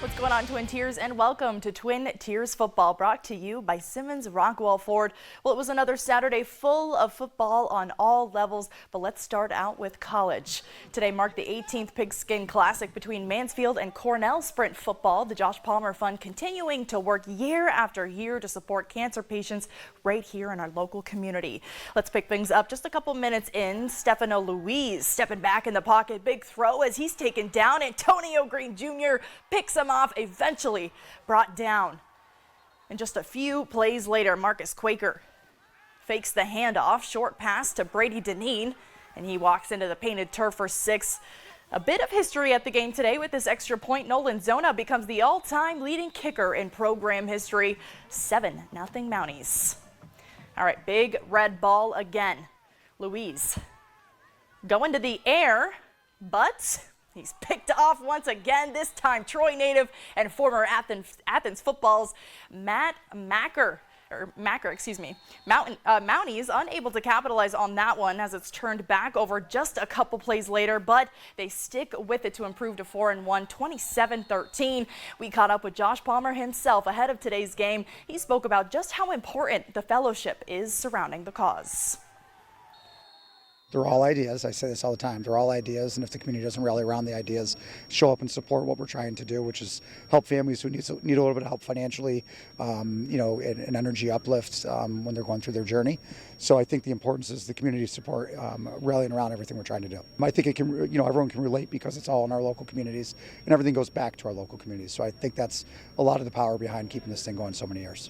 What's going on, Twin Tiers, and welcome to Twin Tiers Football, brought to you by Simmons Rockwell Ford. Well, it was another Saturday full of football on all levels, but let's start out with college. Today marked the 18th Pigskin Classic between Mansfield and Cornell Sprint football. The Josh Palmer Fund continuing to work year after year to support cancer patients right here in our local community. Let's pick things up just a couple minutes in. Stefano Luis stepping back in the pocket, big throw as he's taken down. Antonio Green Jr. picks him off, eventually brought down. And just a few plays later, Marcus Quaker fakes the handoff, short pass to Brady Deneen, and he walks into the painted turf for 6. A bit of history at the game today with this extra point. Nolan Zona becomes the all-time leading kicker in program history. 7-0 Mounties. All right, big red ball again. Louise going to the air, but he's picked off once again, this time Troy native and former Athens football's Mounties unable to capitalize on that one as it's turned back over just a couple plays later, but they stick with it to improve to 4-1, 27-13. We caught up with Josh Palmer himself ahead of today's game. He spoke about just how important the fellowship is surrounding the cause. They're all ideas. I say this all the time. They're all ideas, and if the community doesn't rally around the ideas, show up and support what we're trying to do, which is help families who need a little bit of help financially, and energy uplift when they're going through their journey. So I think the importance is the community support, rallying around everything we're trying to do. I think it can, everyone can relate because it's all in our local communities, and everything goes back to our local communities. So I think that's a lot of the power behind keeping this thing going so many years.